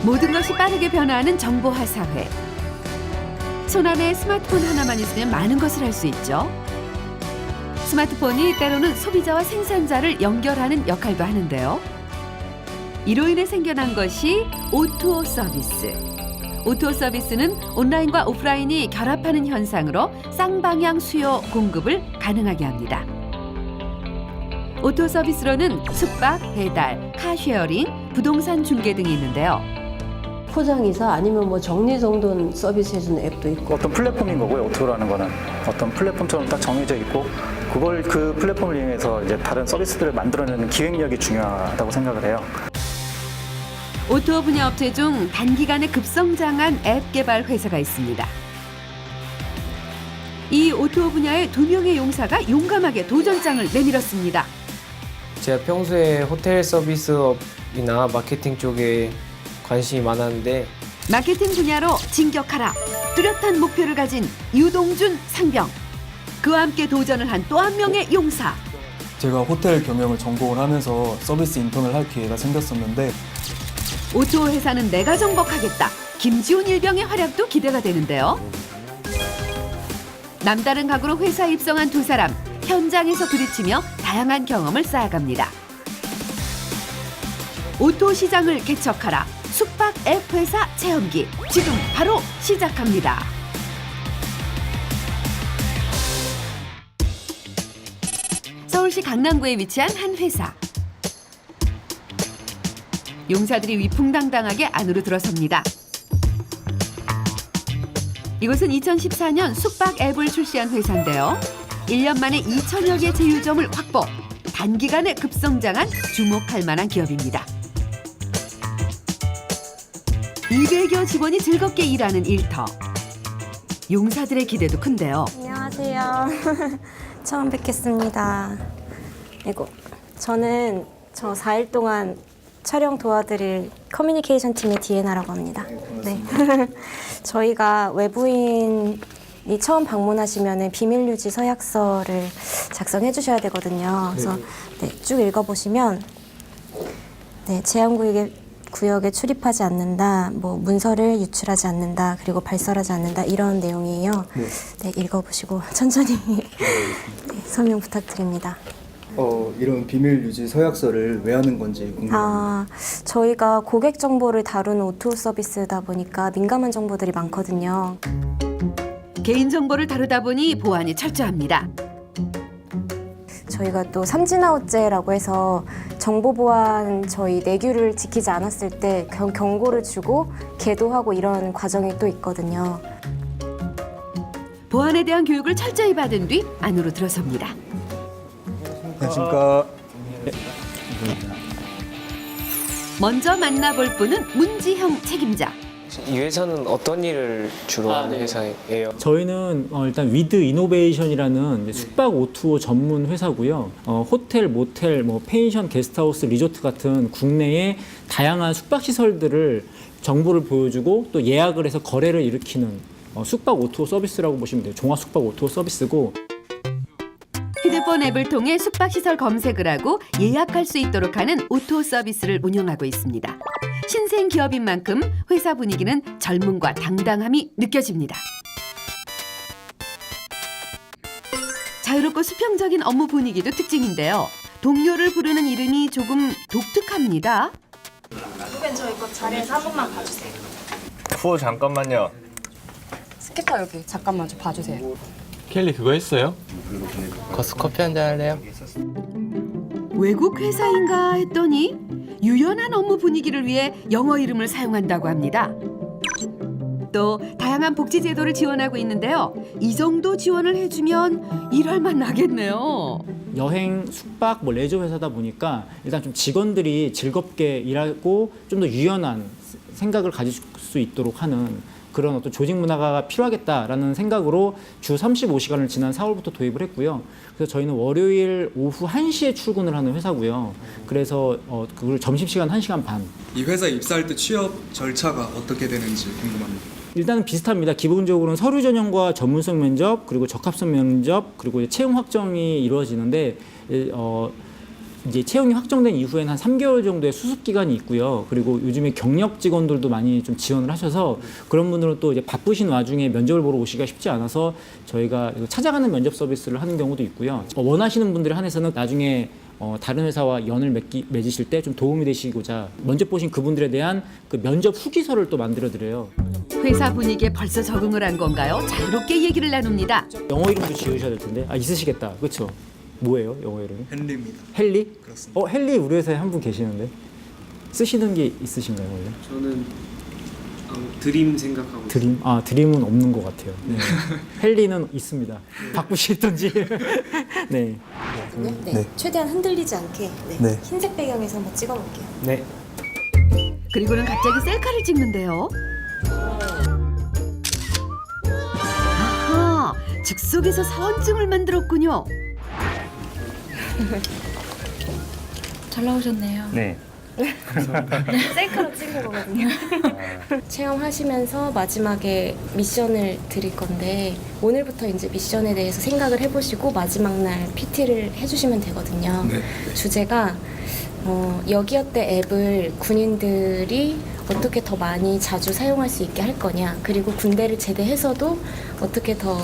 모든 것이 빠르게 변화하는 정보화 사회. 손안에 스마트폰 하나만 있으면 많은 것을 할 수 있죠. 스마트폰이 때로는 소비자와 생산자를 연결하는 역할도 하는데요. 이로 인해 생겨난 것이 오토 서비스. 오토 서비스는 온라인과 오프라인이 결합하는 현상으로 쌍방향 수요 공급을 가능하게 합니다. 오토 서비스로는 숙박, 배달, 카쉐어링, 부동산 중개 등이 있는데요. 포장이사 아니면 뭐 정리정돈 서비스 해주는 앱도 있고. 어떤 플랫폼인 거고요. 오토라는 거는 어떤 플랫폼처럼 딱 정해져 있고 그걸 그 플랫폼을 이용해서 이제 다른 서비스들을 만들어내는 기획력이 중요하다고 생각을 해요. 오토 분야 업체 중 단기간에 급성장한 앱 개발 회사가 있습니다. 이 오토 분야의 2명의 용사가 용감하게 도전장을 내밀었습니다. 제가 평소에 호텔 서비스업이나 마케팅 쪽에 관심이 많았는데 마케팅 분야로 진격하라. 뚜렷한 목표를 가진 유동준 상병. 그와 함께 도전을 한 또 한 명의 용사. 제가 호텔 경영을 전공을 하면서 서비스 인턴을 할 기회가 생겼었는데 오토 회사는 내가 정복하겠다. 김지훈 일병의 활약도 기대가 되는데요. 남다른 각오로 회사에 입성한 두 사람. 현장에서 부딪히며 다양한 경험을 쌓아갑니다. 오토 시장을 개척하라. 숙박 앱 회사 체험기. 지금 바로 시작합니다. 서울시 강남구에 위치한 한 회사. 용사들이 위풍당당하게 안으로 들어섭니다. 이곳은 2014년 숙박 앱을 출시한 회사인데요. 1년 만에 2천여 개 제휴점을 확보. 단기간에 급성장한 주목할 만한 기업입니다. 200여 직원이 즐겁게 일하는 일터. 용사들의 기대도 큰데요. 안녕하세요. 처음 뵙겠습니다. 그리고 저는 저 4일 동안 촬영 도와드릴 커뮤니케이션 팀의 디에나라고 합니다. 네. 저희가 외부인이 처음 방문하시면 비밀 유지 서약서를 작성해 주셔야 되거든요. 그래서 네, 쭉 읽어보시면 네, 제한구역에 출입하지 않는다, 뭐 문서를 유출하지 않는다, 그리고 발설하지 않는다 이런 내용이에요. 네, 읽어보시고 천천히 네, 설명 부탁드립니다. 이런 비밀 유지 서약서를 왜 하는 건지 궁금합니다. 저희가 고객 정보를 다루는 오토 서비스다 보니까 민감한 정보들이 많거든요. 개인정보를 다루다 보니 보안이 철저합니다. 저희가 또 삼진아웃제라고 해서 정보 보안 저희 내규를 지키지 않았을 때 경고를 주고 계도하고 이런 과정이 또 있거든요. 보안에 대한 교육을 철저히 받은 뒤 안으로 들어섭니다. 안녕하십니까. 먼저 만나볼 분은 문지형 책임자. 이 회사는 어떤 일을 주로 하는 회사예요? 저희는 일단 위드 이노베이션이라는 숙박 오투어 전문 회사고요. 호텔, 모텔, 뭐 펜션, 게스트하우스, 리조트 같은 국내의 다양한 숙박 시설들을 정보를 보여주고 또 예약을 해서 거래를 일으키는 숙박 오투어 서비스라고 보시면 돼요. 종합 숙박 오투어 서비스고. 휴대폰 앱을 통해 숙박시설 검색을 하고 예약할 수 있도록 하는 오토 서비스를 운영하고 있습니다. 신생 기업인 만큼 회사 분위기는 젊음과 당당함이 느껴집니다. 자유롭고 수평적인 업무 분위기도 특징인데요. 동료를 부르는 이름이 조금 독특합니다. 후배는 저희 거 자리에서 한 번만 봐주세요. 잠깐만요. 스키터 여기 잠깐만 좀 봐주세요. 켈리 그거 했어요? 거스 커피 한잔 할래요? 외국 회사인가 했더니 유연한 업무 분위기를 위해 영어 이름을 사용한다고 합니다. 또 다양한 복지 제도를 지원하고 있는데요. 이 정도 지원을 해주면 일할 맛 나겠네요. 여행, 숙박, 뭐 레저 회사다 보니까 일단 좀 직원들이 즐겁게 일하고 좀 더 유연한 생각을 가질 수 있도록 하는 그런 어떤 조직 문화가 필요하겠다라는 생각으로 주 35시간을 지난 4월부터 도입을 했고요. 그래서 저희는 월요일 오후 1시에 출근을 하는 회사고요. 그래서 그걸 점심시간 1시간 반. 이 회사 입사할 때 취업 절차가 어떻게 되는지 궁금합니다. 일단은 비슷합니다. 기본적으로는 서류 전형과 전문성 면접, 그리고 적합성 면접, 그리고 채용 확정이 이루어지는데 이제 채용이 확정된 이후에는 한 3개월 정도의 수습 기간이 있고요. 그리고 요즘에 경력 직원들도 많이 좀 지원을 하셔서 그런 분들은 또 이제 바쁘신 와중에 면접을 보러 오시기가 쉽지 않아서 저희가 찾아가는 면접 서비스를 하는 경우도 있고요. 원하시는 분들에 한해서는 나중에 다른 회사와 연을 맺으실 때 좀 도움이 되시고자 면접 보신 그분들에 대한 그 면접 후기서를 또 만들어 드려요. 회사 분위기에 벌써 적응을 한 건가요? 자유롭게 얘기를 나눕니다. 영어 이름도 지으셔야 될 텐데. 아, 있으시겠다. 그렇죠? 뭐예요? 영어 이름이? 헨리입니다. 헨리? 그렇습니다. 헨리 우리 회사에 한 분 계시는데. 쓰시는 게 있으신가요, 원래? 저는 드림 생각하고 드림? 아, 드림은 없는 것 같아요. 네. 헨리는 있습니다. 바꾸시던지. 네. 네. 최대한 흔들리지 않게 네. 흰색 배경에서 한번 찍어볼게요. 네. 그리고는 갑자기 셀카를 찍는데요. 아하, 즉석에서 사원증을 만들었군요. 잘 나오셨네요. 네. 셀카로 찍은 거거든요. 체험하시면서 마지막에 미션을 드릴 건데 오늘부터 이제 미션에 대해서 생각을 해보시고 마지막 날 PT를 해주시면 되거든요. 네. 주제가 여기어때 앱을 군인들이 어떻게 더 많이 자주 사용할 수 있게 할 거냐, 그리고 군대를 제대해서도 어떻게 더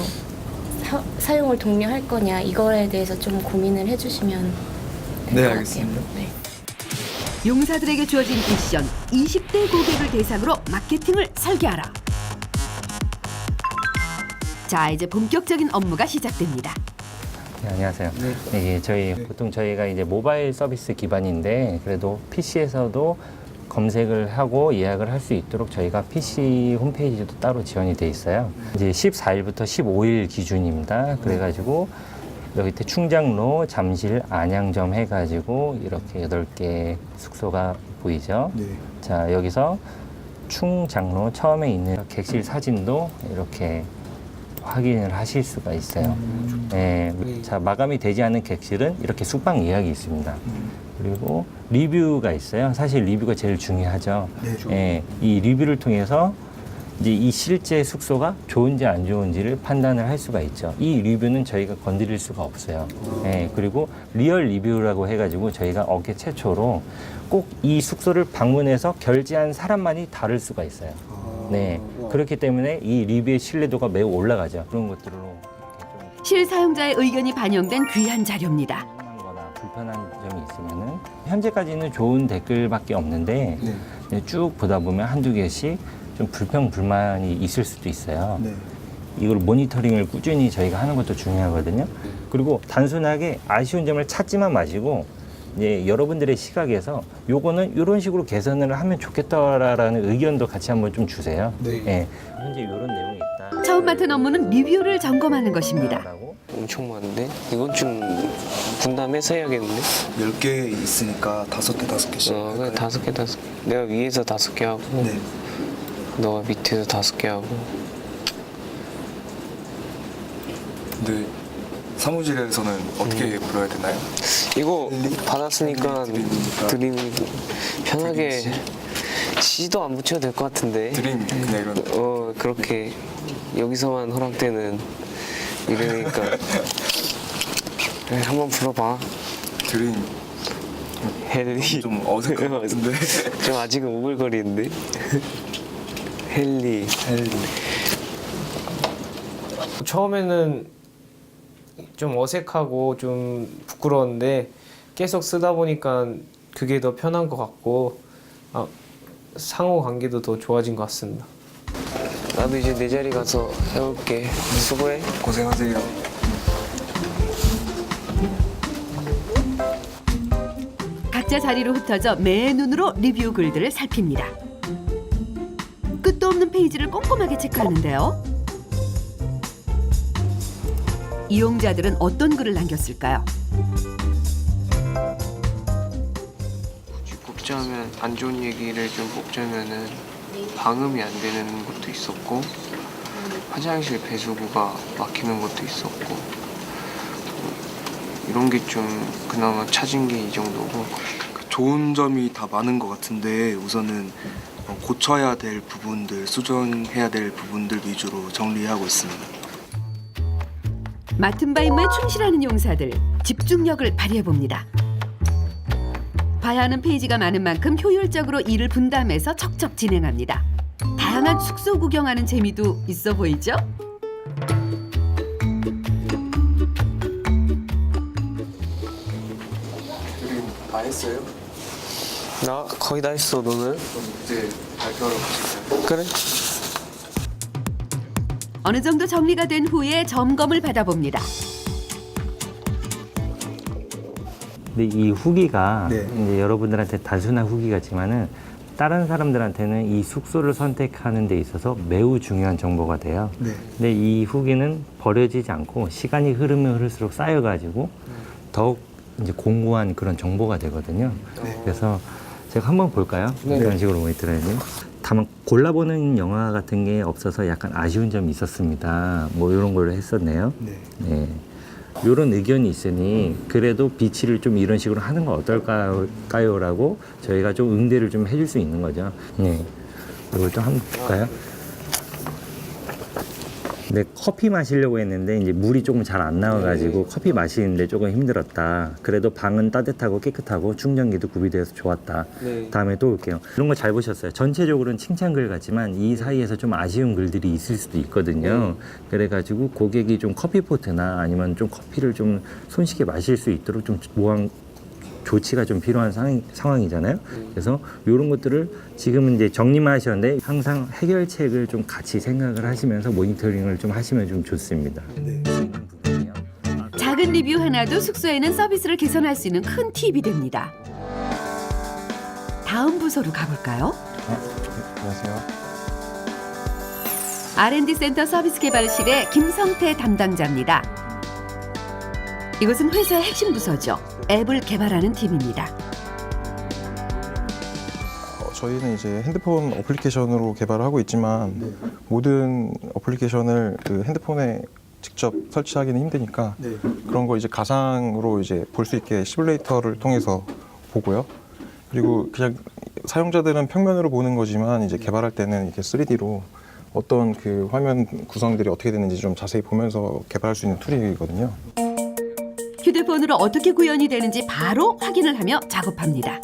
사용을 독려할 거냐, 이거에 대해서 좀 고민을 해주시면 될 네, 것 알겠습니다. 같아요. 네. 용사들에게 주어진 미션, 20대 고객을 대상으로 마케팅을 설계하라. 자, 이제 본격적인 업무가 시작됩니다. 네, 안녕하세요. 보통 저희가 이제 모바일 서비스 기반인데 그래도 PC에서도 검색을 하고 예약을 할 수 있도록 저희가 PC 홈페이지도 따로 지원이 돼 있어요. 이제 14일부터 15일 기준입니다. 그래가지고 여기 밑에 충장로, 잠실, 안양점 해가지고 이렇게 8개 숙소가 보이죠. 네. 자, 여기서 충장로 처음에 있는 객실 사진도 이렇게 확인을 하실 수가 있어요. 네. 자, 마감이 되지 않은 객실은 이렇게 숙박 예약이 있습니다. 그리고 리뷰가 있어요. 사실 리뷰가 제일 중요하죠. 네. 이 리뷰를 통해서 이제 이 실제 숙소가 좋은지 안 좋은지를 판단을 할 수가 있죠. 이 리뷰는 저희가 건드릴 수가 없어요. 네, 그리고 리얼 리뷰라고 해가지고 저희가 업계 최초로 꼭 이 숙소를 방문해서 결제한 사람만이 다를 수가 있어요. 네, 그렇기 때문에 이 리뷰의 신뢰도가 매우 올라가죠. 그런 것들로 실사용자의 의견이 반영된 귀한 자료입니다. 거나 불편한 점이 있으면은 현재까지는 좋은 댓글밖에 없는데 네, 쭉 보다 보면 한두 개씩 좀 불평불만이 있을 수도 있어요. 네. 이걸 모니터링을 꾸준히 저희가 하는 것도 중요하거든요. 그리고 단순하게 아쉬운 점을 찾지만 마시고 이제 여러분들의 시각에서 요거는 이런 식으로 개선을 하면 좋겠다라는 의견도 같이 한번 좀 주세요. 네. 현재 이런 내용이 있다. 처음 맡은 업무는 리뷰를 점검하는 것입니다. 엄청 많은데? 이건 좀 분담해서 해야겠는데? 10개 있으니까 5개, 5개씩. 그래 5개, 5개. 내가 위에서 5개 하고 네. 너가 밑에서 5개 하고. 근데 사무실에서는 어떻게 불러야 되나요? 이거 받았으니까 드림 편하게 시도 안 붙여도 될 것 같은데. 드림 그냥 이런. 그렇게 여기서만 허락되는 이름이니까. 그래, 한번 불러봐. 드림 헨리. 좀 어색한 것 같은데. 좀 아직은 오글거리는데. 헨리. 처음에는 좀 어색하고 좀 부끄러웠는데 계속 쓰다 보니까 그게 더 편한 것 같고 상호 관계도 더 좋아진 것 같습니다. 나도 이제 내 자리 가서 해볼게. 수고해. 고생하세요. 각자 자리로 흩어져 매 눈으로 리뷰 글들을 살핍니다. 끝도 없는 페이지를 꼼꼼하게 체크하는데요. 이용자들은 어떤 글을 남겼을까요? 굳이 뽑자면 안 좋은 얘기를 좀 뽑자면은 방음이 안 되는 것도 있었고 화장실 배수구가 막히는 것도 있었고 이런 게 좀 그나마 찾은 게 이 정도고. 좋은 점이 다 많은 것 같은데 우선은 고쳐야 될 부분들, 수정해야 될 부분들 위주로 정리하고 있습니다. 맡은 바 임무에 충실하는 용사들, 집중력을 발휘해봅니다. 봐야 하는 페이지가 많은 만큼 효율적으로 일을 분담해서 척척 진행합니다. 다양한 숙소 구경하는 재미도 있어 보이죠? 다 했어요? 나 거의 다 했어. 너는? 그럼 이제 발표하러 가실까요? 그래. 어느 정도 정리가 된 후에 점검을 받아봅니다. 근데 이 후기가 네. 이제 여러분들한테 단순한 후기 같지만은 다른 사람들한테는 이 숙소를 선택하는 데 있어서 매우 중요한 정보가 돼요. 네. 근데 이 후기는 버려지지 않고 시간이 흐르면 흐를수록 쌓여가지고 더욱 이제 공고한 그런 정보가 되거든요. 그래서 제가 한번 볼까요? 이런 식으로 모니터링. 다만 골라보는 영화 같은 게 없어서 약간 아쉬운 점이 있었습니다. 뭐 이런 걸 했었네요. 네. 이런 의견이 있으니 그래도 비치를 좀 이런 식으로 하는 건 어떨까요? 라고 저희가 좀 응대를 좀 해줄 수 있는 거죠. 네. 이걸 좀 한번 볼까요? 근데 커피 마시려고 했는데 이제 물이 조금 잘 안 나와가지고 커피 마시는데 조금 힘들었다. 그래도 방은 따뜻하고 깨끗하고 충전기도 구비되어서 좋았다. 다음에 또 올게요. 이런 거 잘 보셨어요. 전체적으로는 칭찬글 같지만 이 사이에서 좀 아쉬운 글들이 있을 수도 있거든요. 그래가지고 고객이 좀 커피포트나 아니면 좀 커피를 좀 손쉽게 마실 수 있도록 좀 조치가 좀 필요한 상황이잖아요. 그래서 이런 것들을 지금은 이제 정리만 하셨는데 항상 해결책을 좀 같이 생각을 하시면서 모니터링을 좀 하시면 좀 좋습니다. 작은 리뷰 하나도 숙소에는 서비스를 개선할 수 있는 큰 팁이 됩니다. 다음 부서로 가볼까요? 안녕하세요. R&D 센터 서비스 개발실의 김성태 담당자입니다. 이곳은 회사의 핵심 부서죠. 앱을 개발하는 팀입니다. 저희는 이제 핸드폰 어플리케이션으로 개발을 하고 있지만 모든 어플리케이션을 그 핸드폰에 직접 설치하기는 힘드니까 그런 걸 이제 가상으로 이제 볼 수 있게 시뮬레이터를 통해서 보고요. 그리고 그냥 사용자들은 평면으로 보는 거지만 이제 개발할 때는 이렇게 3D로 어떤 그 화면 구성들이 어떻게 되는지 좀 자세히 보면서 개발할 수 있는 툴이거든요. 휴대폰으로 어떻게 구현이 되는지 바로 확인을 하며 작업합니다.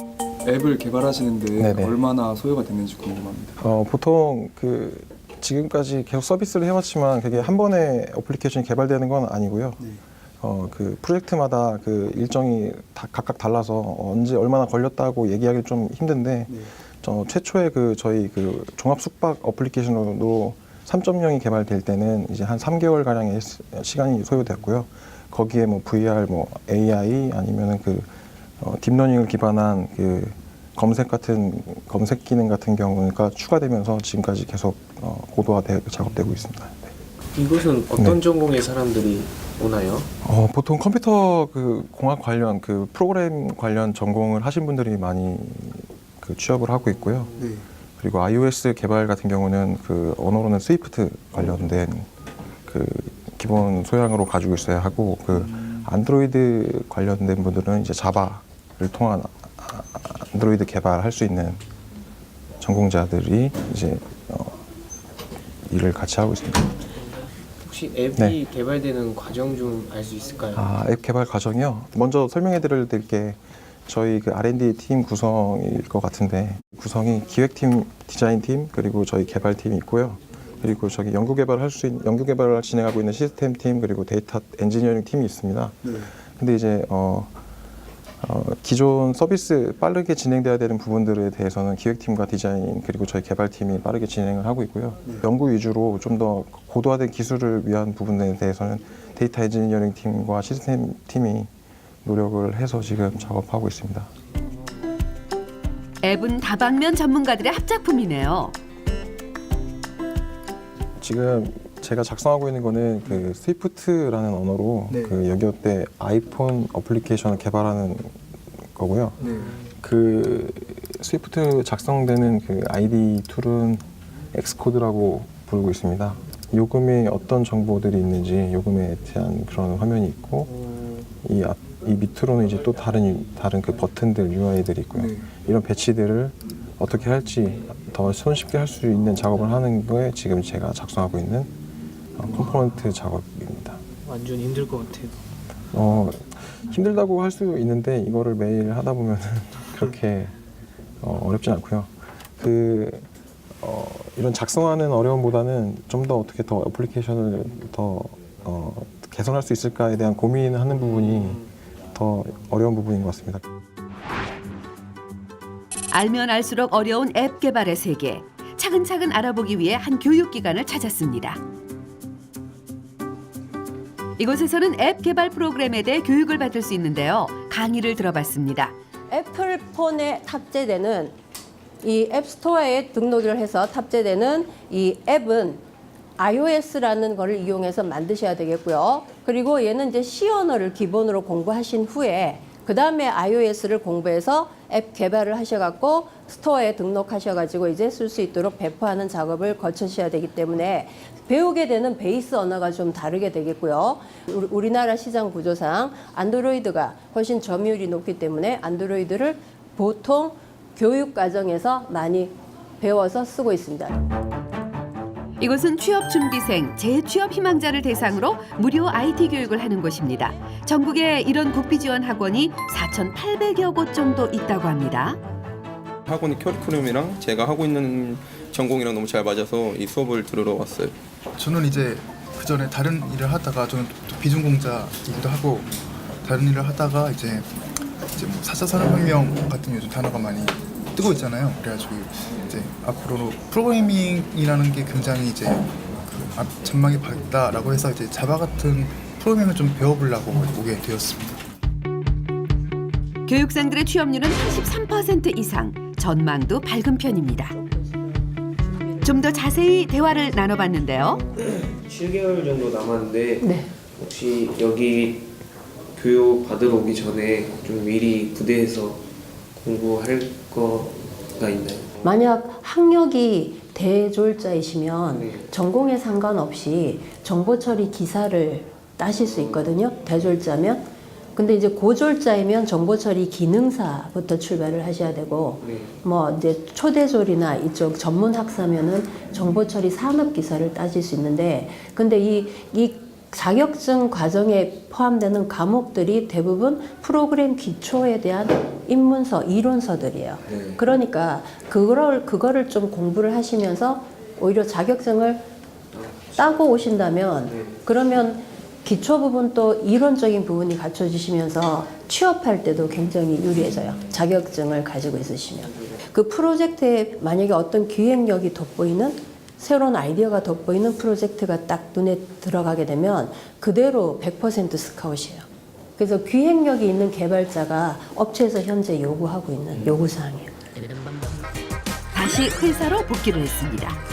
앱을 개발하시는데 네네. 얼마나 소요가 됐는지 궁금합니다. 보통 그 지금까지 계속 서비스를 해왔지만 그게 한 번에 어플리케이션이 개발되는 건 아니고요. 그 프로젝트마다 그 일정이 다 각각 달라서 언제 얼마나 걸렸다고 얘기하기 좀 힘든데 최초에 그 저희 그 종합 숙박 어플리케이션으로 3.0이 개발될 때는 이제 한 3개월 가량의 시간이 소요됐고요. 거기에 뭐 VR, 뭐 AI 아니면은 그 딥러닝을 기반한 그 검색 기능 같은 경우가 추가되면서 지금까지 계속 고도화되고 작업되고 있습니다. 이곳은 어떤 전공의 사람들이 오나요? 보통 컴퓨터 그 공학 관련 그 프로그램 관련 전공을 하신 분들이 많이 그 취업을 하고 있고요. 그리고 iOS 개발 같은 경우는 그 언어로는 스위프트 관련된 그 기본 소양으로 가지고 있어야 하고 그 안드로이드 관련된 분들은 이제 자바를 통한 안드로이드 개발할 수 있는 전공자들이 이제 일을 같이 하고 있습니다. 혹시 앱이 개발되는 과정 좀 알 수 있을까요? 앱 개발 과정이요. 먼저 설명해 드릴 게 저희 그 R&D 팀 구성일 것 같은데 구성이 기획팀, 디자인팀 그리고 저희 개발팀이 있고요. 그리고 저기 연구 개발을 진행하고 있는 시스템 팀 그리고 데이터 엔지니어링 팀이 있습니다. 근데 이제 기존 서비스 빠르게 진행돼야 되는 부분들에 대해서는 기획팀과 디자인 그리고 저희 개발팀이 빠르게 진행을 하고 있고요. 연구 위주로 좀 더 고도화된 기술을 위한 부분에 대해서는 데이터 엔지니어링 팀과 시스템 팀이 노력을 해서 지금 작업하고 있습니다. 앱은 다방면 전문가들의 합작품이네요. 지금 제가 작성하고 있는 거는 그 스위프트라는 언어로 그 여기어때 아이폰 어플리케이션을 개발하는 거고요. 그 스위프트 작성되는 그 ID 툴은 엑스코드라고 부르고 있습니다. 요금에 어떤 정보들이 있는지 요금에 대한 그런 화면이 있고 이 밑으로는 이제 또 다른 그 버튼들 UI들이 있고요. 이런 배치들을 어떻게 할지 더 손쉽게 할 수 있는 작업을 하는 거에 지금 제가 작성하고 있는 컴포넌트 작업입니다. 완전 힘들 것 같아요. 힘들다고 할 수 있는데 이거를 매일 하다 보면 그렇게 어렵진 않고요. 이런 작성하는 어려움보다는 좀 더 어떻게 더 애플리케이션을 더 개선할 수 있을까에 대한 고민을 하는 부분이 더 어려운 부분인 것 같습니다. 알면 알수록 어려운 앱 개발의 세계. 차근차근 알아보기 위해 한 교육기관을 찾았습니다. 이곳에서는 앱 개발 프로그램에 대해 교육을 받을 수 있는데요. 강의를 들어봤습니다. 애플 폰에 탑재되는 이 앱스토어에 등록을 해서 탑재되는 이 앱은 iOS라는 것을 이용해서 만드셔야 되겠고요. 그리고 얘는 이제 C 언어를 기본으로 공부하신 후에 그 다음에 iOS를 공부해서 앱 개발을 하셔갖고 스토어에 등록하셔가지고 이제 쓸 수 있도록 배포하는 작업을 거치셔야 되기 때문에 배우게 되는 베이스 언어가 좀 다르게 되겠고요. 우리나라 시장 구조상 안드로이드가 훨씬 점유율이 높기 때문에 안드로이드를 보통 교육 과정에서 많이 배워서 쓰고 있습니다. 이곳은 취업준비생, 재취업 희망자를 대상으로 무료 IT 교육을 하는 곳입니다. 전국에 이런 국비지원 학원이 4,800여 곳 정도 있다고 합니다. 학원의 커리큘럼이랑 제가 하고 있는 전공이랑 너무 잘 맞아서 이 수업을 들으러 왔어요. 저는 이제 그 전에 다른 일을 하다가 저는 또 비전공자이기도 하고 다른 일을 하다가 이제 뭐 4차 산업혁명 같은 요즘 단어가 많이 뜨고 있잖아요. 그래가지고 이제 앞으로 프로그래밍이라는 게 굉장히 이제 전망이 밝다라고 해서 이제 자바 같은 프로그래밍을 좀 배워보려고 오게 되었습니다. 교육생들의 취업률은 83% 이상, 전망도 밝은 편입니다. 좀 더 자세히 대화를 나눠봤는데요. 7개월 정도 남았는데 네. 혹시 여기 교육 받으러 오기 전에 좀 미리 부대에서 공부할 거가 있나요? 만약 학력이 대졸자이시면 네. 전공에 상관없이 정보처리 기사를 따실 수 있거든요. 대졸자면. 근데 이제 고졸자이면 정보처리 기능사부터 출발을 하셔야 되고, 네. 뭐 이제 초대졸이나 이쪽 전문 학사면은 정보처리 산업기사를 따질 수 있는데, 근데 이 자격증 과정에 포함되는 과목들이 대부분 프로그램 기초에 대한 입문서, 이론서들이에요. 네. 그러니까 그거를 좀 공부를 하시면서 오히려 자격증을 따고 오신다면, 네. 그러면 기초 부분 또 이론적인 부분이 갖춰지시면서 취업할 때도 굉장히 유리해져요. 자격증을 가지고 있으시면. 그 프로젝트에 만약에 어떤 기획력이 돋보이는 새로운 아이디어가 돋보이는 프로젝트가 딱 눈에 들어가게 되면 그대로 100% 스카웃이에요. 그래서 기획력이 있는 개발자가 업체에서 현재 요구하고 있는 요구사항이에요. 다시 회사로 복귀를 했습니다.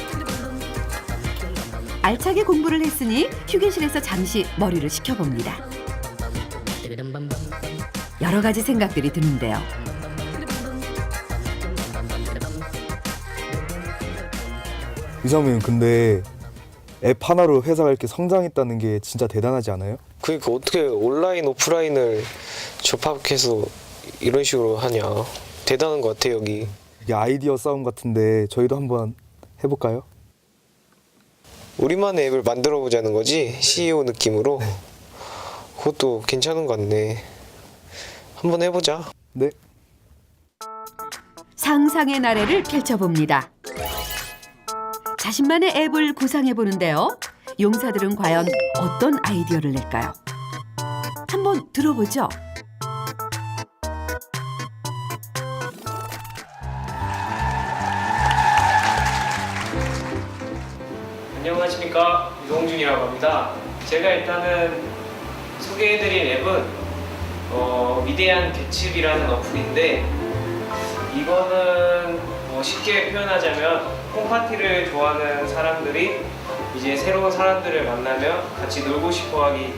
알차게 공부를 했으니 휴게실에서 잠시 머리를 식혀봅니다. 여러 가지 생각들이 드는데요. 이상민 근데 앱 하나로 회사가 이렇게 성장했다는 게 진짜 대단하지 않아요? 그러니까 어떻게 온라인 오프라인을 접합해서 이런 식으로 하냐. 대단한 것 같아 여기. 이게 아이디어 싸움 같은데 저희도 한번 해볼까요? 우리만의 앱을 만들어 보자는 거지? CEO 느낌으로? 네. 그것도 괜찮은 것 같네. 한번 해보자. 네. 상상의 나래를 펼쳐봅니다. 자신만의 앱을 구상해보는데요. 용사들은 과연 어떤 아이디어를 낼까요? 한번 들어보죠. 안녕하십니까, 유동준이라고 합니다. 제가 일단은 소개해드릴 앱은 위대한 개츠비라는 어플인데, 이거는 뭐 쉽게 표현하자면 홈파티를 좋아하는 사람들이 이제 새로운 사람들을 만나면 같이 놀고 싶어하는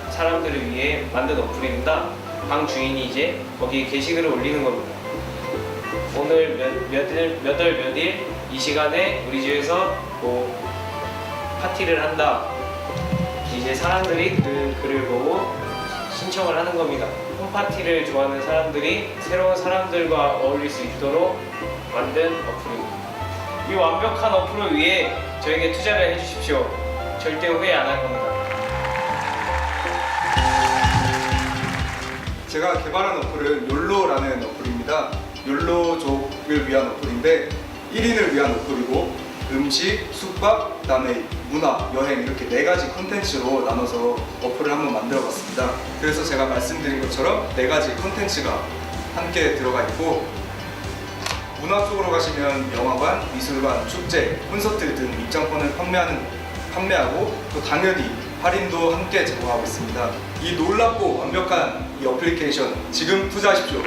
사람들을 위해 만든 어플입니다. 방 주인이 이제 거기에 게시글을 올리는 겁니다. 오늘 몇 월 몇일 이 시간에 우리 집에서 뭐 파티를 한다. 이제 사람들이 그 글을 보고 신청을 하는 겁니다. 홈파티를 좋아하는 사람들이 새로운 사람들과 어울릴 수 있도록 만든 어플입니다. 이 완벽한 어플을 위해 저에게 투자를 해주십시오. 절대 후회 안 할 겁니다. 제가 개발한 어플은 욜로라는 어플입니다. 어플입니다. 욜로족을 위한 어플인데 1인을 위한 어플이고 음식, 숙박, 그다음에 문화, 여행 이렇게 4가지 콘텐츠로 나눠서 어플을 한번 만들어봤습니다. 그래서 제가 말씀드린 것처럼 4가지 콘텐츠가 함께 들어가 있고 문화 쪽으로 가시면 영화관, 미술관, 축제, 콘서트 등 입장권을 판매하고 또 당연히 할인도 함께 제공하고 있습니다. 이 놀랍고 완벽한 이 어플리케이션 지금 투자하십시오.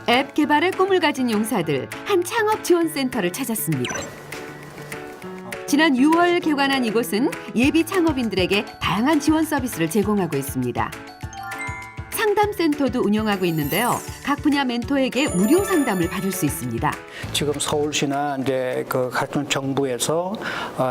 앱 개발의 꿈을 가진 용사들 한 창업 지원센터를 찾았습니다. 지난 6월 개관한 이곳은 예비 창업인들에게 다양한 지원 서비스를 제공하고 있습니다. 상담센터도 운영하고 있는데요. 각 분야 멘토에게 무료 상담을 받을 수 있습니다. 지금 서울시나 이제 그 각종 정부에서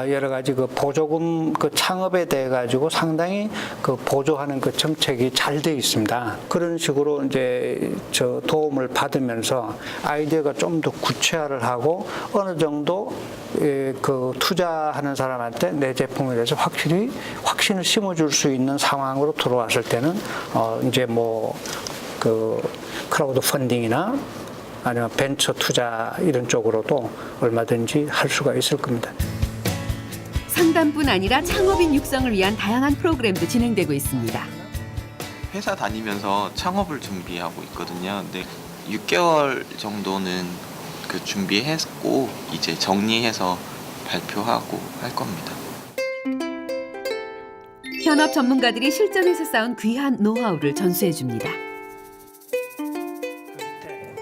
여러 가지 그 보조금 그 창업에 대해 가지고 상당히 그 보조하는 그 정책이 잘 되어 있습니다. 그런 식으로 이제 저 도움을 받으면서 아이디어가 좀 더 구체화를 하고 어느 정도 그 투자하는 사람한테 내 제품에 대해서 확신을 심어줄 수 있는 상황으로 들어왔을 때는 이제 뭐 그 크라우드 펀딩이나 아니면 벤처 투자 이런 쪽으로도 얼마든지 할 수가 있을 겁니다. 상담뿐 아니라 창업인 육성을 위한 다양한 프로그램도 진행되고 있습니다. 회사 다니면서 창업을 준비하고 있거든요. 근데 6개월 정도는 그 준비했고 이제 정리해서 발표하고 할 겁니다. 현업 전문가들이 실전에서 쌓은 귀한 노하우를 전수해 줍니다.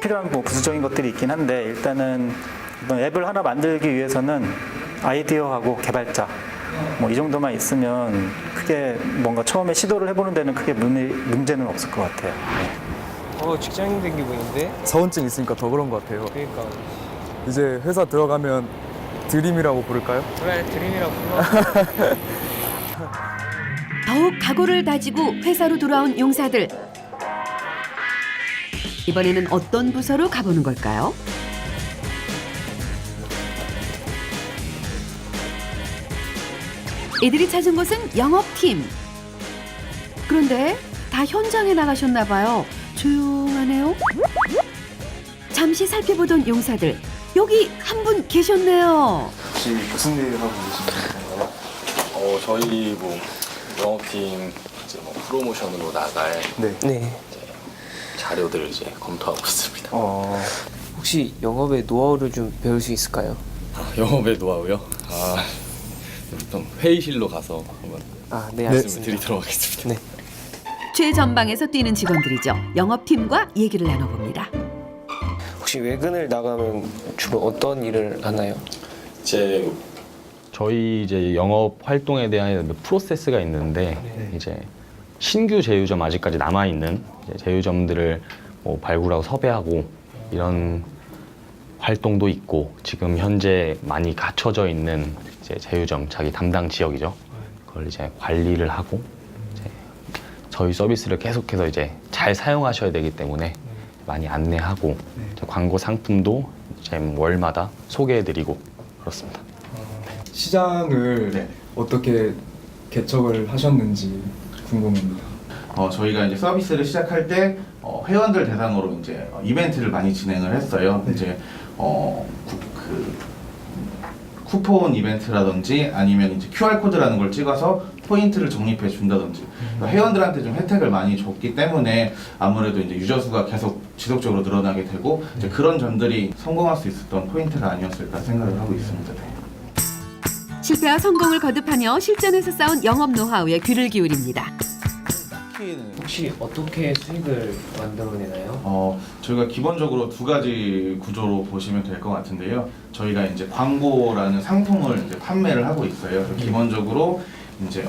필요한 뭐 부수적인 것들이 있긴 한데 일단은 이번 앱을 하나 만들기 위해서는 아이디어하고 개발자 뭐 이 정도만 있으면 크게 뭔가 처음에 시도를 해보는 데는 크게 문제는 없을 것 같아요. 직장인 된 기분인데? 사원증 있으니까 더 그런 것 같아요. 그러니까. 이제 회사 들어가면 드림이라고 부를까요? 그래, 드림이라고 불러. 더욱 각오를 다지고 회사로 돌아온 용사들. 이번에는 어떤 부서로 가보는 걸까요? 이들이 찾은 곳은 영업팀. 그런데 다 현장에 나가셨나 봐요. 조용하네요. 잠시 살펴보던 용사들. 여기 한 분 계셨네요. 혹시 무슨 일 하고 계시는 건가요? 저희 뭐 영업팀 이제 뭐 프로모션으로 나갈 네. 자료들 이제 검토하고 있습니다. 혹시 영업의 노하우를 좀 배울 수 있을까요? 영업의 노하우요? 일단 회의실로 가서 한번 네, 말씀을 알겠습니다. 드리도록 하겠습니다. 네. 최전방에서 뛰는 직원들이죠. 영업팀과 얘기를 나눠봅니다. 혹시 외근을 나가면 주로 어떤 일을 하나요? 저희 이제 영업 활동에 대한 프로세스가 있는데 이제 신규 제휴점 아직까지 남아 있는 제휴점들을 뭐 발굴하고 섭외하고 이런 활동도 있고 지금 현재 많이 갖춰져 있는 이제 제휴점 자기 담당 지역이죠. 그걸 이제 관리를 하고 이제 저희 서비스를 계속해서 이제 잘 사용하셔야 되기 때문에 많이 안내하고 이제 광고 상품도 이제 월마다 소개해드리고 그렇습니다. 시장을 어떻게 개척을 하셨는지 궁금합니다. 저희가 이제 서비스를 시작할 때 회원들 대상으로 이제 이벤트를 많이 진행을 했어요. 이제 쿠폰 이벤트라든지 아니면 이제 QR 코드라는 걸 찍어서 포인트를 적립해 준다든지 회원들한테 좀 혜택을 많이 줬기 때문에 아무래도 이제 유저 수가 계속 지속적으로 늘어나게 되고 이제 그런 점들이 성공할 수 있었던 포인트가 아니었을까 생각을 하고 있습니다. 실패와 성공을 거듭하며 실전에서 쌓은 영업 노하우에 귀를 기울입니다. 혹시 어떻게 수익을 만들어내나요? 저희가 기본적으로 두 가지 구조로 보시면 될 것 같은데요. 저희가 이제 광고라는 상품을 이제 판매를 하고 있어요. 기본적으로 이제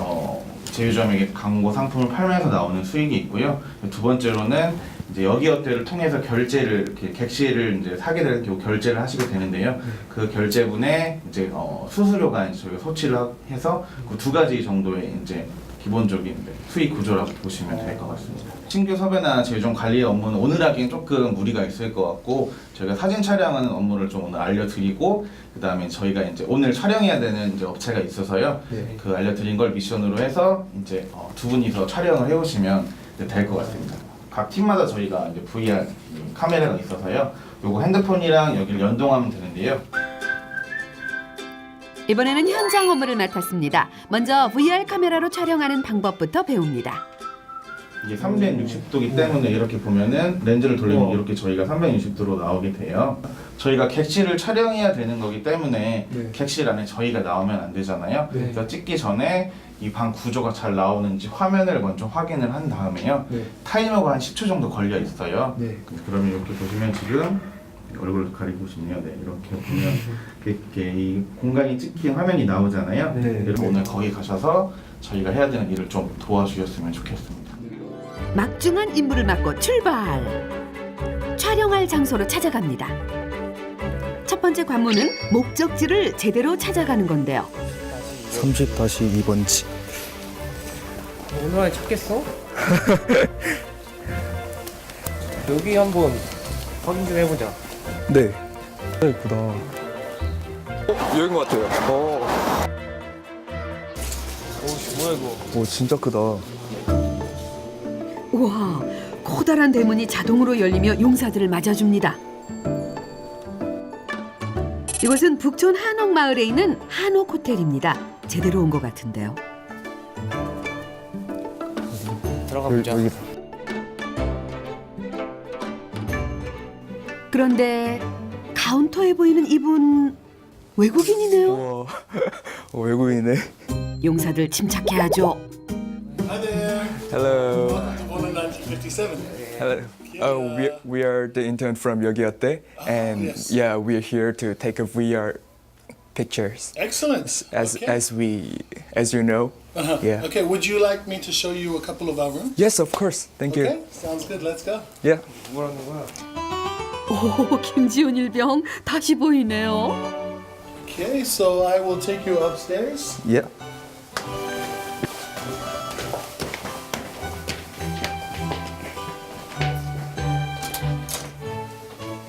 제휴점에게 광고 상품을 팔면서 나오는 수익이 있고요. 두 번째로는 이제 여기어때를 통해서 결제를 이렇게 객실을 이제 사게 될 경우 결제를 하시게 되는데요. 그 결제분에 이제 수수료가 이제 저희가 소치를 해서 그 두 가지 정도의 이제 기본적인 수익 구조라고 보시면 될 것 같습니다. 신규 섭외나 제휴점 관리 업무는 오늘 하기엔 조금 무리가 있을 것 같고 저희가 사진 촬영하는 업무를 좀 오늘 알려드리고 그 다음에 저희가 이제 오늘 촬영해야 되는 이제 업체가 있어서요. 그 알려드린 걸 미션으로 해서 이제 두 분이서 촬영을 해오시면 될 것 같습니다. 각 팀마다 저희가 이제 VR 카메라가 있어서요. 요거 핸드폰이랑 여기를 연동하면 되는데요. 이번에는 현장 업무를 맡았습니다. 먼저 VR 카메라로 촬영하는 방법부터 배웁니다. 이게 360도기 때문에 이렇게 보면은 렌즈를 돌리면 이렇게 저희가 360도로 나오게 돼요. 저희가 객실을 촬영해야 되는 거기 때문에 객실 안에 저희가 나오면 안 되잖아요. 그래서 찍기 전에 이 방 구조가 잘 나오는지 화면을 먼저 확인을 한 다음에요. 타이머가 한 10초 정도 걸려 있어요. 그러면 이렇게 보시면 지금 얼굴을 가리고 싶네요. 네, 이렇게 보면 이렇게 이 공간이 찍힌 화면이 나오잖아요. 그래서 오늘 거기 가셔서 저희가 해야 되는 일을 좀 도와주셨으면 좋겠습니다. 막중한 임무를 맡고 출발! 촬영할 장소로 찾아갑니다. 첫 번째 관문은 목적지를 제대로 찾아가는 건데요. 30-2번지. 오늘 안에 찾겠어? 여기 한번 확인 좀 해보자. 네. 예쁘다. 여긴 것 같아요. 오씨 뭐야 이거? 오, 진짜 크다. 우와, 커다란 대문이 자동으로 열리며 용사들을 맞아줍니다. 이곳은 북촌 한옥마을에 있는 한옥호텔입니다. 제대로 온 것 같은데요. 들어가 보자. 그런데 카운터에 보이는 이분 외국인이네요. 외국인이네. 용사들 침착해야죠. Hello. Welcome to Volun 1957. Hello. We are the intern from Yogyakarta, and yes. yeah, we are here to take a VR pictures. Excellent. As you know. Yeah. Okay, would you like me to show you a couple of our rooms? Yes, of course. Thank you. Okay, sounds good. Let's go. Yeah. 뭐라는 거야? 오, 김지훈 일병 다시 보이네요. Okay, so I will take you upstairs. Yeah.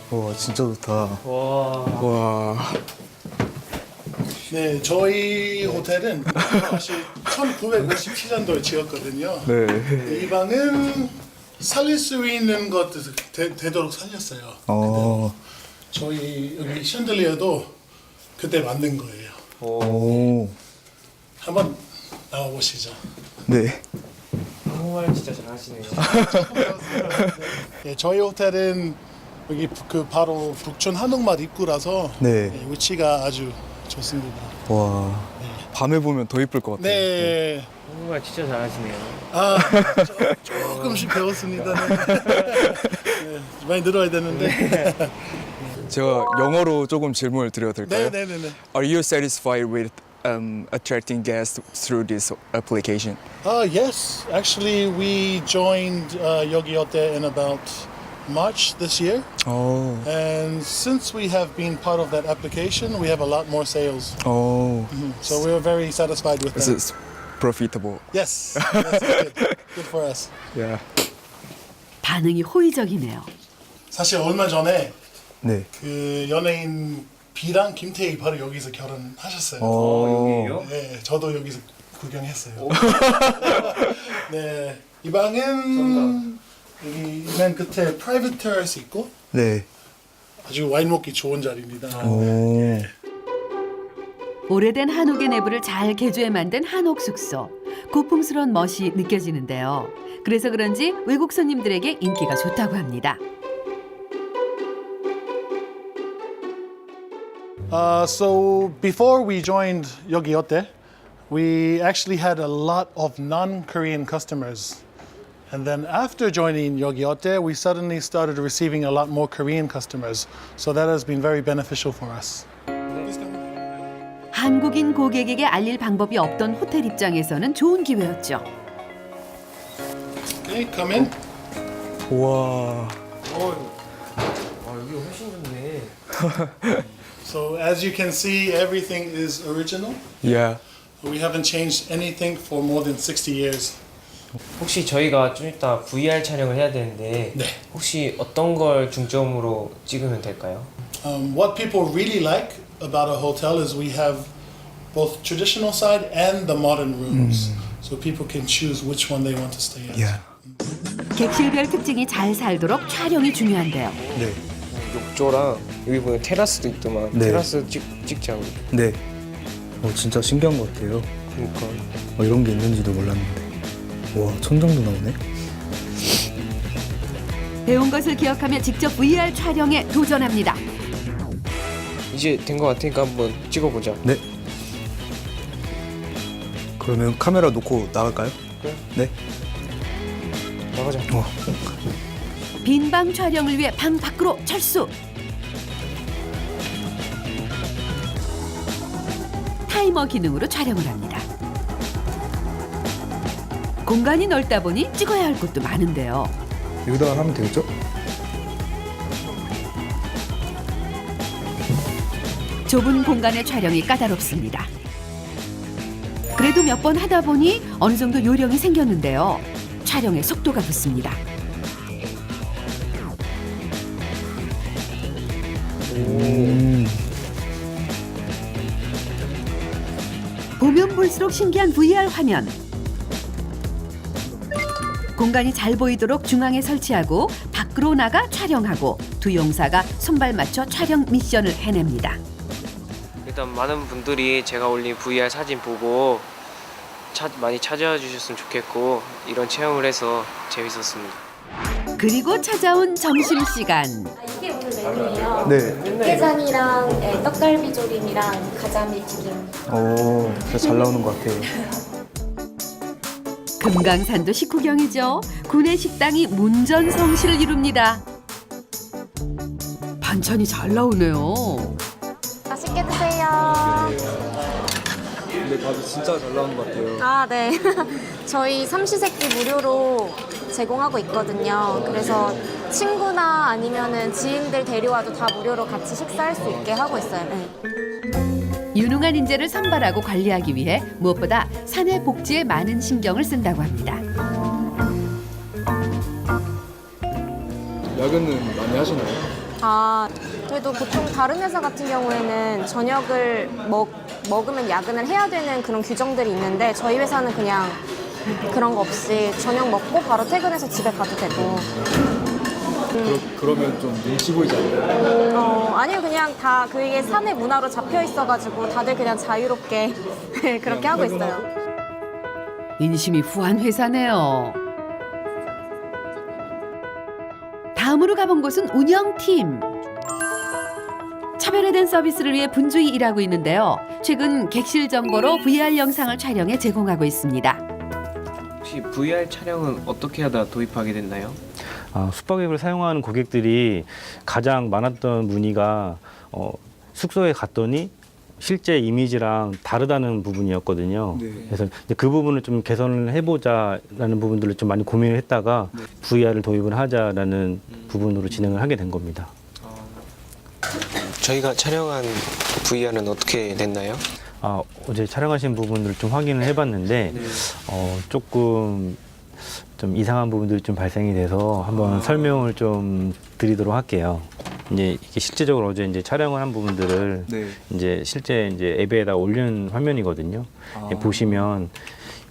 와, 진짜 좋다. 와. 네, 저희 호텔은 사실 1957년도에 지었거든요. 네. 이 방은 살릴 수 있는 것 되도록 살렸어요. 저희 여기 샹들리어도 그때 만든 거예요. 오. 한번 나와 보시죠. 네. 한국말 진짜 잘하시네요. 네, 저희 호텔은 여기 그 바로 북촌 한옥마을 입구라서 네. 위치가 아주 좋습니다. 와. 밤에 보면 더 이쁠 것 같아요. 네. 한국말 진짜 잘하시네요. 아, 조금씩 배웠습니다. 네. 네, 많이 늘어야 되는데. 제가 영어로 조금 질문을 드려도 될까요? 네. Are you satisfied with attracting guests through this application? Yes, actually we joined Yogi Hotte in about March this year. Oh. And since we have been part of that application, we have a lot more sales. Oh. So we're very satisfied with This that. is profitable. Yes, good. Good for us. Yeah. 반응이 호의적이네요. 사실 얼마 전에 네. 그 연예인 B랑 김태희 바로 여기서 결혼하셨어요. 여기요? 네, 저도 여기서 구경했어요. 네, 이 방은 여기 맨 끝에 프라이빗 테라스 있고 네. 아주 와인 먹기 좋은 자리입니다. 오. 오래된 한옥의 내부를 잘 개조해 만든 한옥 숙소. 고풍스러운 멋이 느껴지는데요. 그래서 그런지 외국 손님들에게 인기가 좋다고 합니다. So before we joined Yogi Hotte, we actually had a lot of non-Korean customers. And then after joining Yogi Hotte, we suddenly started receiving a lot more Korean customers. So that has been very beneficial for us. 한국인 고객에게 알릴 방법이 없던 호텔 입장에서는 좋은 기회였죠. Okay, come in. 와. 여기 훨씬 좋네. So as you can see, everything is original. Yeah. We haven't changed anything for more than 60 years. 혹시 저희가 좀 이따 VR 촬영을 해야 되는데 혹시 어떤 걸 중점으로 찍으면 될까요? What people really like about a hotel is we have both traditional side and the modern rooms. So people can choose which one they want to stay at. Yeah. 객실별 특징이 잘 살도록 촬영이 중요한데요. 네. 욕조랑 여기 보면 테라스도 있더만 네. 테라스 찍자고. 네. 진짜 신기한 것 같아요. 그러니까 이런 게 있는지도 몰랐는데. 와, 천장도 나오네. 배운 것을 기억하며 직접 VR 촬영에 도전합니다. 이제 된 것 같으니까 한번 찍어보자. 네. 그러면 카메라 놓고 나갈까요? 그래. 네. 나가자. 빈방 촬영을 위해 방 밖으로 철수. 타이머 기능으로 촬영을 합니다. 공간이 넓다 보니 찍어야 할 곳도 많은데요. 여기다가 하면 되겠죠? 좁은 공간의 촬영이 까다롭습니다. 그래도 몇 번 하다 보니 어느 정도 요령이 생겼는데요. 촬영에 속도가 붙습니다. 보면 볼수록 신기한 VR 화면. 공간이 잘 보이도록 중앙에 설치하고 밖으로 나가 촬영하고 두 용사가 손발 맞춰 촬영 미션을 해냅니다. 일단 많은 분들이 제가 올린 VR 사진 보고 많이 찾아와 주셨으면 좋겠고 이런 체험을 해서 재밌었습니다. 그리고 찾아온 점심시간. 이게 오늘 메뉴예요. 네. 육개장이랑 떡갈비 조림이랑 가자미 튀김. 진짜 잘 나오는 것 같아요. 금강산도 식후경이죠. 구내 식당이 문전성시를 이룹니다. 반찬이 잘 나오네요. 맛있게 드세요. 근데 다들 진짜 잘 나오는 것 같아요. 아, 네. 저희 삼시세끼 무료로 제공하고 있거든요. 그래서 친구나 아니면은 지인들 데려와도 다 무료로 같이 식사할 수 있게 하고 있어요. 네. 유능한 인재를 선발하고 관리하기 위해 무엇보다 사내 복지에 많은 신경을 쓴다고 합니다. 야근은 많이 하시나요? 아, 그래도 보통 다른 회사 같은 경우에는 저녁을 먹으면 야근을 해야 되는 그런 규정들이 있는데 저희 회사는 그냥 그런 거 없이 저녁 먹고 바로 퇴근해서 집에 가도 되고. 그러면 좀 눈치 보이지 않나요? 아니요, 그냥 다 그게 사내 문화로 잡혀 있어가지고 다들 그냥 자유롭게 그렇게 하고 있어요. 인심이 후한 회사네요. 다음으로 가본 곳은 운영팀. 차별화된 서비스를 위해 분주히 일하고 있는데요. 최근 객실 정보로 VR 영상을 촬영해 제공하고 있습니다. 혹시 VR 촬영은 어떻게 하다 도입하게 됐나요? 숙박앱을 사용하는 고객들이 가장 많았던 문의가 숙소에 갔더니 실제 이미지랑 다르다는 부분이었거든요. 네. 그래서 이제 그 부분을 좀 개선을 해보자라는 부분들을 좀 많이 고민을 했다가 VR을 도입을 하자라는 부분으로 진행을 하게 된 겁니다. 저희가 촬영한 VR은 어떻게 됐나요? 어제 촬영하신 부분들을 좀 확인을 해봤는데 조금 좀 이상한 부분들이 좀 발생이 돼서 한번 설명을 좀 드리도록 할게요. 이제 이게 실제적으로 어제 이제 촬영을 한 부분들을 이제 실제 이제 앱에다 올린 화면이거든요. 보시면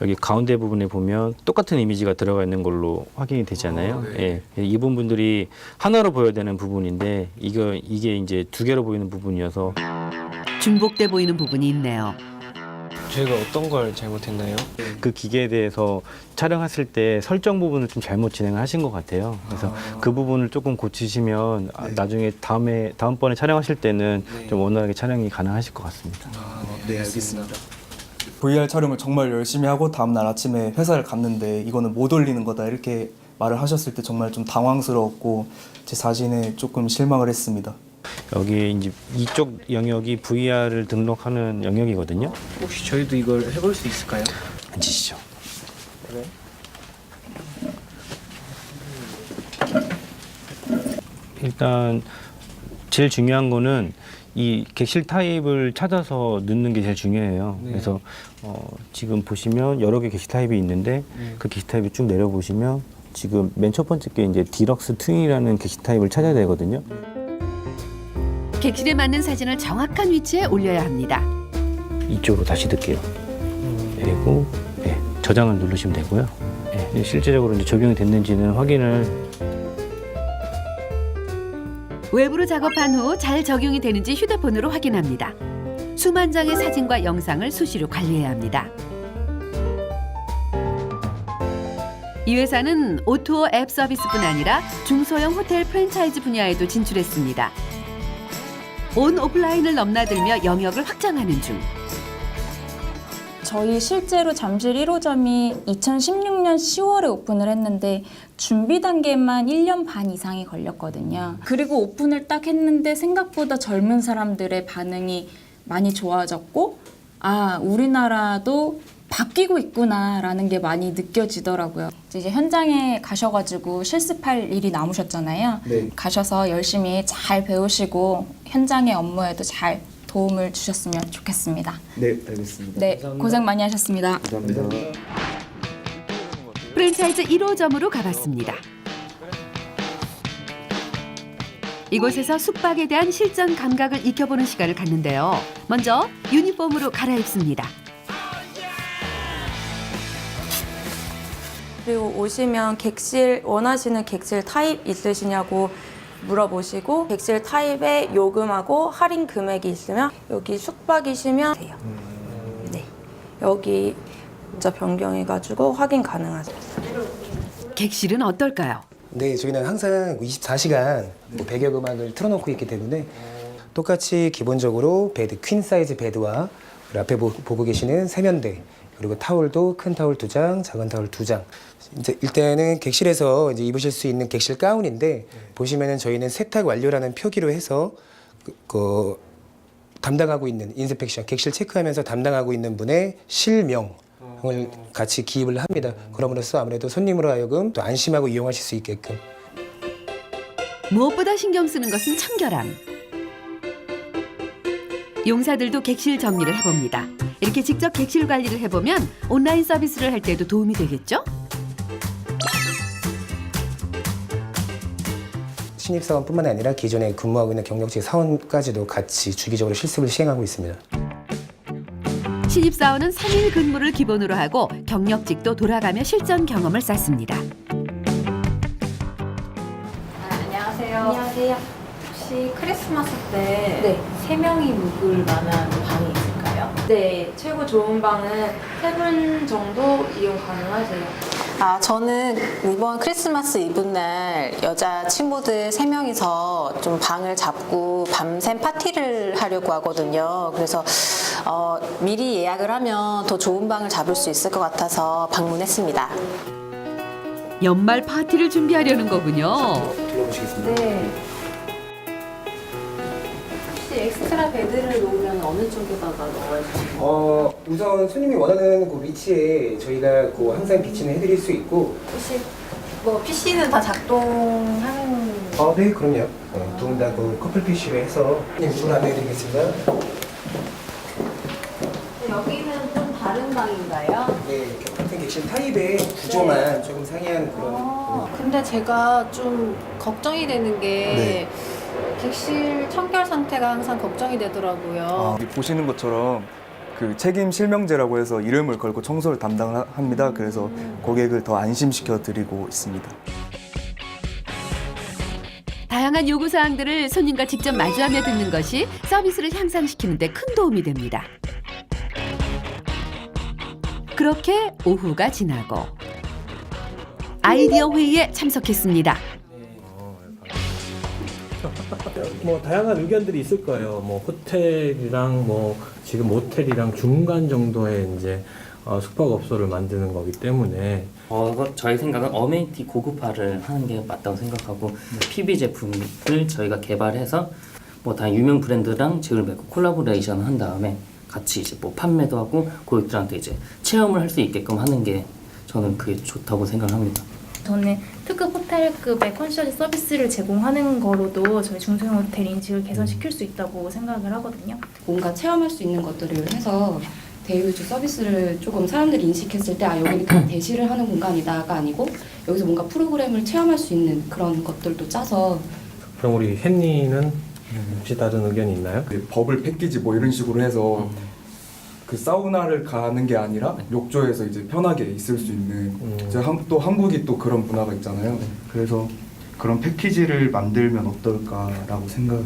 여기 가운데 부분에 보면 똑같은 이미지가 들어가 있는 걸로 확인이 되잖아요. 예, 이 부분들이 하나로 보여야 되는 부분인데 이게 이제 두 개로 보이는 부분이어서 중복돼 보이는 부분이 있네요. 저희가 어떤 걸 잘못했나요? 그 기계에 대해서 촬영했을 때 설정 부분을 좀 잘못 진행을 하신 것 같아요. 그래서 그 부분을 조금 고치시면 나중에 다음번에 촬영하실 때는 좀 원활하게 촬영이 가능하실 것 같습니다. 네, 알겠습니다. VR 촬영을 정말 열심히 하고 다음날 아침에 회사를 갔는데 이거는 못 올리는 거다 이렇게 말을 하셨을 때 정말 좀 당황스러웠고 제 자신에 조금 실망을 했습니다. 여기 이제 이쪽 영역이 VR을 등록하는 영역이거든요. 혹시 저희도 이걸 해볼 수 있을까요? 앉으시죠. 그래? 일단 제일 중요한 거는 이 객실 타입을 찾아서 넣는 게 제일 중요해요. 그래서 지금 보시면 여러 개 객실 타입이 있는데 그 객실 타입을 쭉 내려보시면 지금 맨 첫 번째 게 이제 디럭스 트윈이라는 객실 타입을 찾아야 되거든요. 객실에 맞는 사진을 정확한 위치에 올려야 합니다. 이쪽으로 다시 넣을게요. 그리고 저장을 누르시면 되고요. 실제적으로 이제 적용이 됐는지는 확인을 외부로 작업한 후 잘 적용이 되는지 휴대폰으로 확인합니다. 수만 장의 사진과 영상을 수시로 관리해야 합니다. 이 회사는 오토 앱 서비스뿐 아니라 중소형 호텔 프랜차이즈 분야에도 진출했습니다. 온 오프라인을 넘나들며 영역을 확장하는 중. 저희 실제로 잠실 1호점이 2016년 10월에 오픈을 했는데 준비 단계만 1년 반 이상이 걸렸거든요. 그리고 오픈을 딱 했는데 생각보다 젊은 사람들의 반응이 많이 좋아졌고 아, 우리나라도 바뀌고 있구나라는 게 많이 느껴지더라고요. 이제 현장에 가셔가지고 실습할 일이 남으셨잖아요. 네. 가셔서 열심히 잘 배우시고 현장의 업무에도 잘 도움을 주셨으면 좋겠습니다. 네, 알겠습니다. 네, 감사합니다. 고생 많이 하셨습니다. 감사합니다. 프랜차이즈 1호점으로 가봤습니다. 이곳에서 숙박에 대한 실전 감각을 익혀보는 시간을 갖는데요. 먼저 유니폼으로 갈아입습니다. 그리고 오시면 객실 원하시는 객실 타입 있으시냐고 물어보시고 객실 타입에 요금하고 할인 금액이 있으면 여기 숙박이시면 돼요. 네, 여기 진짜 변경해가지고 확인 가능하세요. 객실은 어떨까요? 네, 저희는 항상 24시간 배경음악을 틀어놓고 있기 때문에 똑같이 기본적으로 베드, 퀸 사이즈 베드와 그리고 앞에 보고 계시는 세면대, 그리고 타올도 큰 타올 2장, 작은 타올 2장. 이제 일단은 객실에서 이제 입으실 수 있는 객실 가운인데 보시면은 저희는 세탁 완료라는 표기로 해서 담당하고 있는 인스펙션, 객실 체크하면서 담당하고 있는 분의 실명을 같이 기입을 합니다. 그럼으로써 아무래도 손님으로 하여금 또 안심하고 이용하실 수 있게끔. 무엇보다 신경 쓰는 것은 청결함. 용사들도 객실 정리를 해봅니다. 이렇게 직접 객실 관리를 해보면 온라인 서비스를 할 때도 도움이 되겠죠? 신입사원뿐만 아니라 기존에 근무하고 있는 경력직 사원까지도 같이 주기적으로 실습을 시행하고 있습니다. 신입사원은 3일 근무를 기본으로 하고 경력직도 돌아가며 실전 경험을 쌓습니다. 안녕하세요. 안녕하세요. 혹시 크리스마스 때 3명이 묵을 만한 방이 있을까요? 네, 최고 좋은 방은 3분 정도 이용 가능하세요. 저는 이번 크리스마스 이브날 여자 친구들 3명이서 좀 방을 잡고 밤샘 파티를 하려고 하거든요. 그래서 미리 예약을 하면 더 좋은 방을 잡을 수 있을 것 같아서 방문했습니다. 연말 파티를 준비하려는 거군요. 둘러보시겠습니다. 네. 혹시 엑스트라 베드를 놓으면 어느 쪽에다가 넣어야 되나요? 우선 손님이 원하는 그 위치에 저희가 그 항상 비치는 해드릴 수 있고. 혹시 뭐 PC는 다 작동하는? 네, 그럼요. 두 분 다 그 커플 PC로 해서 이쪽으로 안내해드리겠습니다. 여기는 좀 다른 방인가요? 네, 같은 객실 타입의 구조만 조금 상이한 그런. 근데 제가 좀 걱정이 되는 게 객실 청결 상태가 항상 걱정이 되더라고요. 보시는 것처럼 그 책임 실명제라고 해서 이름을 걸고 청소를 담당합니다. 그래서 고객을 더 안심시켜 드리고 있습니다. 다양한 요구사항들을 손님과 직접 마주하며 듣는 것이 서비스를 향상시키는 데 큰 도움이 됩니다. 그렇게 오후가 지나고 아이디어 회의에 참석했습니다. 뭐 다양한 의견들이 있을 거예요. 뭐 호텔이랑 뭐 지금 모텔이랑 중간 정도의 이제 숙박업소를 만드는 거기 때문에 저희 생각은 어메니티 고급화를 하는 게 맞다고 생각하고 PB 제품을 저희가 개발해서 뭐 다 유명 브랜드랑 제휴를 맺고 콜라보레이션을 한 다음에 같이 이제 뭐 판매도 하고 고객들한테 이제 체험을 할 수 있게끔 하는 게 저는 그게 좋다고 생각합니다. 저는 특급 호텔급의 컨시어지 서비스를 제공하는 거로도 저희 중소형 호텔 인식을 개선시킬 수 있다고 생각을 하거든요. 뭔가 체험할 수 있는 것들을 해서 대리우주 서비스를 조금 사람들이 인식했을 때 여기는 그냥 대시를 하는 공간이다가 아니고 여기서 뭔가 프로그램을 체험할 수 있는 그런 것들도 짜서. 그럼 우리 햇니는 혹시 다른 의견이 있나요? 버블 패키지 뭐 이런 식으로 해서 그 사우나를 가는 게 아니라 욕조에서 이제 편하게 있을 수 있는 이제 또 한국이 또 그런 문화가 있잖아요. 그래서 그런 패키지를 만들면 어떨까라고 생각을.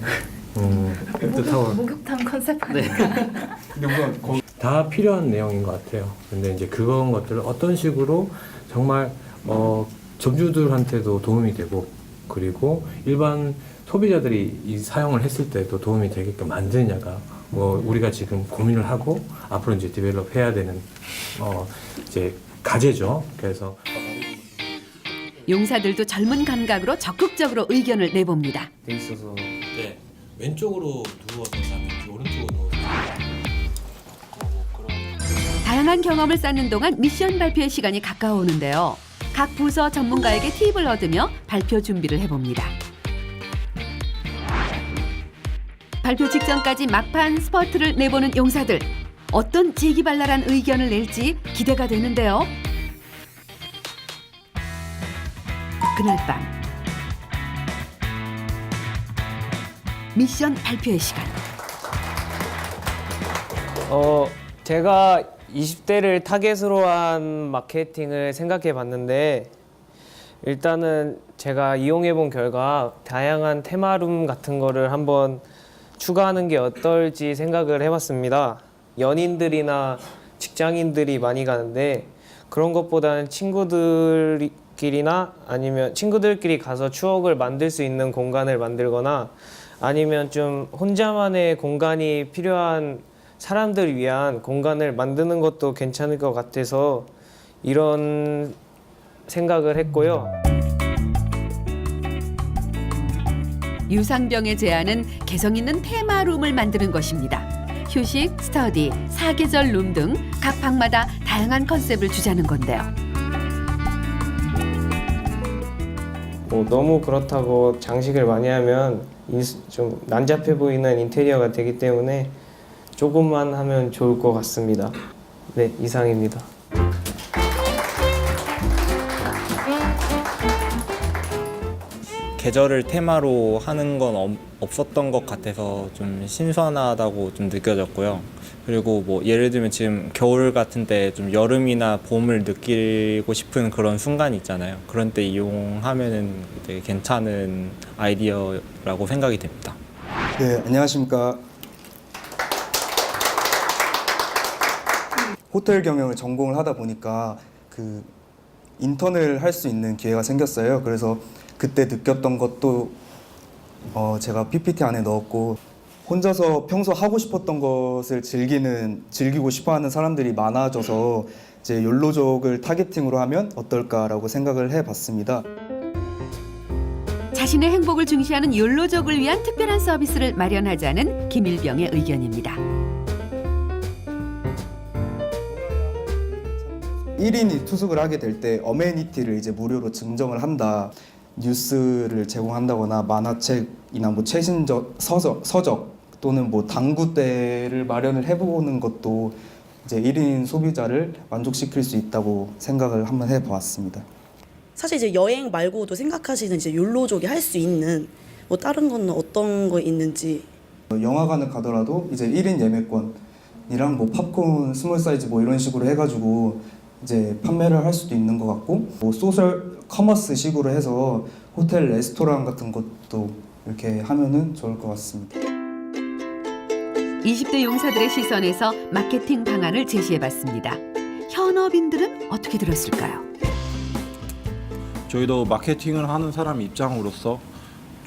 목욕탕 컨셉 아닐까? 근데 우선 다 필요한 내용인 것 같아요. 근데 이제 그런 것들을 어떤 식으로 정말 점주들한테도 도움이 되고 그리고 일반 소비자들이 이 사용을 했을 때도 도움이 되게끔 만드냐가 우리가 지금 고민을 하고 앞으로 이제 디벨롭 해야 되는 이제 과제죠. 그래서 용사들도 젊은 감각으로 적극적으로 의견을 내봅니다. 돼 있어서 네, 왼쪽으로 누워서 자는지 오른쪽으로 누워서 다양한 경험을 쌓는 동안 미션 발표의 시간이 가까워오는데요. 각 부서 전문가에게 팁을 얻으며 발표 준비를 해봅니다. 발표 직전까지 막판 스퍼트를 내보는 용사들. 어떤 재기발랄한 의견을 낼지 기대가 되는데요. 그날 밤 미션 발표의 시간. 제가 20대를 타겟으로 한 마케팅을 생각해 봤는데 일단은 제가 이용해 본 결과 다양한 테마룸 같은 거를 한번 추가하는 게 어떨지 생각을 해봤습니다. 연인들이나 직장인들이 많이 가는데 그런 것보다는 친구들끼리나 아니면 친구들끼리 가서 추억을 만들 수 있는 공간을 만들거나 아니면 좀 혼자만의 공간이 필요한 사람들을 위한 공간을 만드는 것도 괜찮을 것 같아서 이런 생각을 했고요. 유상병의 제안은 개성 있는 테마룸을 만드는 것입니다. 휴식, 스터디, 사계절 룸 등 각 방마다 다양한 컨셉을 주자는 건데요. 너무 그렇다고 장식을 많이 하면 좀 난잡해 보이는 인테리어가 되기 때문에 조금만 하면 좋을 것 같습니다. 네, 이상입니다. 계절을 테마로 하는 건 없었던 것 같아서 좀 신선하다고 좀 느껴졌고요. 그리고 뭐 예를 들면 지금 겨울 같은 때 좀 여름이나 봄을 느끼고 싶은 그런 순간이 있잖아요. 그런 때 이용하면은 되게 괜찮은 아이디어라고 생각이 됩니다. 네, 안녕하십니까. 호텔 경영을 전공을 하다 보니까 그 인턴을 할 수 있는 기회가 생겼어요. 그래서 그때 느꼈던 것도 제가 PPT 안에 넣었고 혼자서 평소 하고 싶었던 것을 즐기고 싶어하는 사람들이 많아져서 이제 욜로족을 타겟팅으로 하면 어떨까라고 생각을 해봤습니다. 자신의 행복을 중시하는 욜로족을 위한 특별한 서비스를 마련하자는 김일병의 의견입니다. 1인이 투숙을 하게 될 때 어메니티를 이제 무료로 증정을 한다. 뉴스를 제공한다거나 만화책이나 뭐 최신적 서적 또는 뭐 당구대를 마련을 해보는 것도 이제 1인 소비자를 만족시킬 수 있다고 생각을 한번 해보았습니다. 사실 이제 여행 말고도 생각하시는 이제 욜로족이 할 수 있는 뭐 다른 거는 어떤 거 있는지. 영화관을 가더라도 이제 1인 예매권이랑 뭐 팝콘 스몰 사이즈 뭐 이런 식으로 해가지고 이제 판매를 할 수도 있는 것 같고 뭐 소셜 커머스 식으로 해서 호텔 레스토랑 같은 것도 이렇게 하면은 좋을 것 같습니다. 20대 용사들의 시선에서 마케팅 방안을 제시해봤습니다. 현업인들은 어떻게 들었을까요? 저희도 마케팅을 하는 사람 입장으로서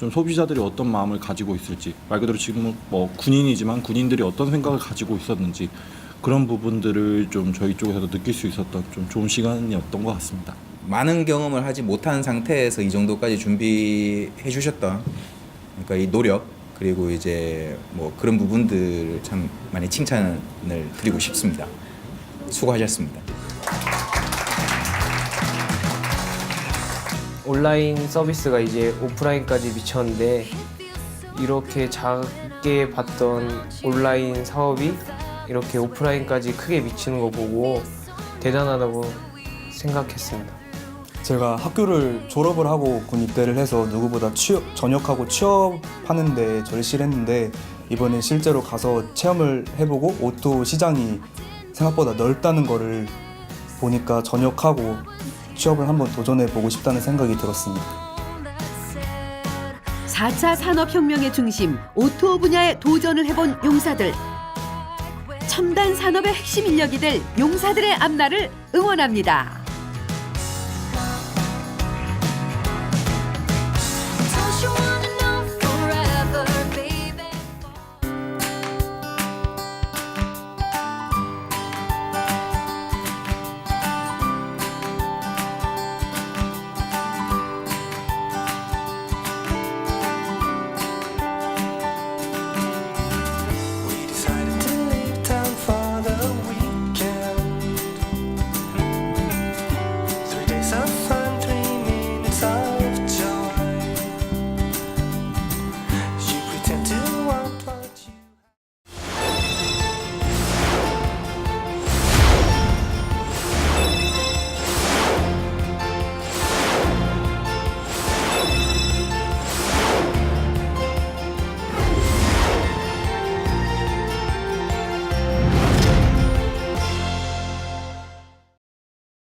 좀 소비자들이 어떤 마음을 가지고 있을지 말 그대로 지금 뭐 군인이지만 군인들이 어떤 생각을 가지고 있었는지 그런 부분들을 좀 저희 쪽에서도 느낄 수 있었던 좀 좋은 시간이었던 것 같습니다. 많은 경험을 하지 못한 상태에서 이 정도까지 준비해 주셨던 그러니까 이 노력 그리고 이제 뭐 그런 부분들을 참 많이 칭찬을 드리고 싶습니다. 수고하셨습니다. 온라인 서비스가 이제 오프라인까지 미쳤는데 이렇게 작게 봤던 온라인 사업이 이렇게 오프라인까지 크게 미치는 거 보고 대단하다고 생각했습니다. 제가 학교를 졸업을 하고 군 입대를 해서 누구보다 전역하고 취업하는 데 절실했는데 이번에 실제로 가서 체험을 해보고 오토 시장이 생각보다 넓다는 거를 보니까 전역하고 취업을 한번 도전해 보고 싶다는 생각이 들었습니다. 4차 산업혁명의 중심 오토 분야에 도전을 해본 용사들. 첨단 산업의 핵심 인력이 될 용사들의 앞날을 응원합니다.